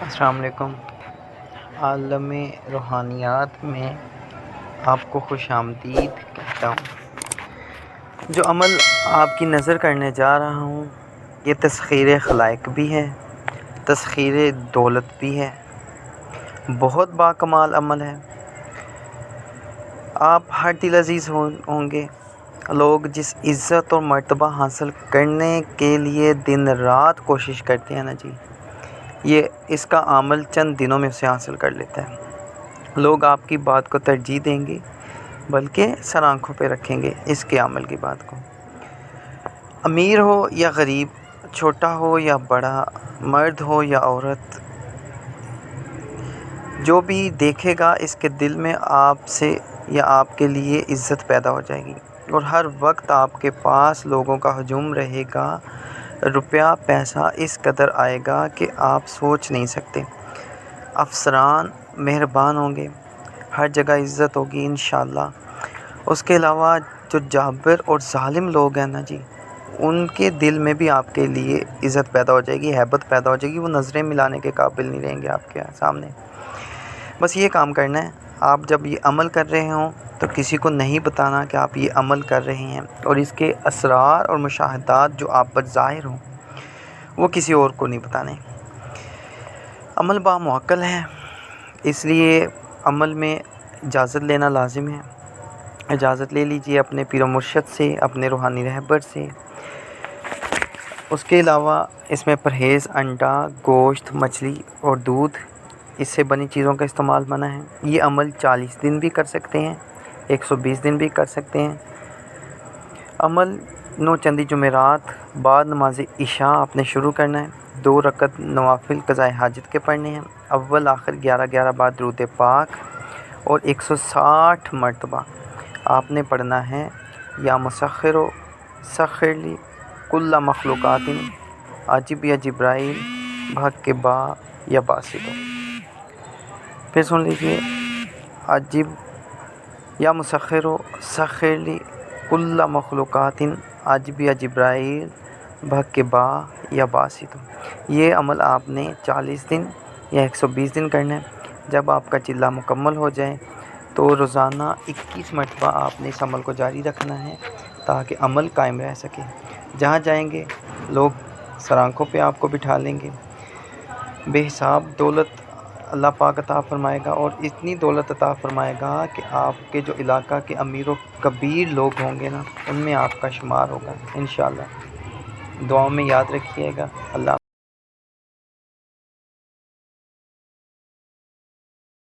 السلام علیکم۔ عالم روحانیات میں آپ کو خوش آمدید کہتا ہوں۔ جو عمل آپ کی نظر کرنے جا رہا ہوں یہ تسخیر خلائق بھی ہے، تسخیر دولت بھی ہے، بہت باکمال عمل ہے۔ آپ ہر دل عزیز ہوں گے۔ لوگ جس عزت اور مرتبہ حاصل کرنے کے لیے دن رات کوشش کرتے ہیں یہ اس کا عمل چند دنوں میں اسے حاصل کر لیتا ہے۔ لوگ آپ کی بات کو ترجیح دیں گے بلکہ سر آنکھوں پہ رکھیں گے اس کے عمل کی بات کو۔ امیر ہو یا غریب، چھوٹا ہو یا بڑا، مرد ہو یا عورت، جو بھی دیکھے گا اس کے دل میں آپ سے یا آپ کے لیے عزت پیدا ہو جائے گی، اور ہر وقت آپ کے پاس لوگوں کا ہجوم رہے گا۔ روپیہ پیسہ اس قدر آئے گا کہ آپ سوچ نہیں سکتے۔ افسران مہربان ہوں گے، ہر جگہ عزت ہوگی انشاءاللہ۔ اس کے علاوہ جو جابر اور ظالم لوگ ہیں ان کے دل میں بھی آپ کے لیے عزت پیدا ہو جائے گی، ہیبت پیدا ہو جائے گی، وہ نظریں ملانے کے قابل نہیں رہیں گے آپ کے سامنے۔ بس یہ کام کرنا ہے۔ آپ جب یہ عمل کر رہے ہوں تو کسی کو نہیں بتانا کہ آپ یہ عمل کر رہے ہیں، اور اس کے اسرار اور مشاہدات جو آپ پر ظاہر ہوں وہ کسی اور کو نہیں بتانے۔ عمل بامعقل ہے، اس لیے عمل میں اجازت لینا لازم ہے۔ اجازت لے لیجئے اپنے پیر و مرشد سے، اپنے روحانی رہبر سے۔ اس کے علاوہ اس میں پرہیز، انڈا، گوشت، مچھلی اور دودھ، اس سے بنی چیزوں کا استعمال منع ہے۔ یہ عمل 40 دن بھی کر سکتے ہیں، 120 دن بھی کر سکتے ہیں۔ عمل 9 چندی جمعرات بعد نماز عشاء آپ نے شروع کرنا ہے۔ 2 رکعت نوافل قضاء حاجت کے پڑھنے ہیں۔ اول آخر 11 بار درود پاک اور 160 مرتبہ آپ نے پڑھنا ہے۔ یا مسخر سخر لی کل مخلوقات عجب یا جبرائیل بھگ کے با یا باسط۔ پھر سن لیجئے، عجب یا مسخر سخر لی کل مخلوقات عجب یا جبرائیل بھگ کے با یا باسط۔ یہ عمل آپ نے 40 دن یا 120 دن کرنا ہے۔ جب آپ کا چلہ مکمل ہو جائے تو روزانہ 21 مرتبہ آپ نے اس عمل کو جاری رکھنا ہے تاکہ عمل قائم رہ سکے۔ جہاں جائیں گے لوگ سر آنکھوں پہ آپ کو بٹھا لیں گے۔ بے حساب دولت اللہ پاک عطا فرمائے گا، اور اتنی دولت عطا فرمائے گا کہ آپ کے جو علاقہ کے امیر و کبیر لوگ ہوں گے ان میں آپ کا شمار ہوگا انشاءاللہ۔ دعاؤں میں یاد رکھیے گا۔ اللہ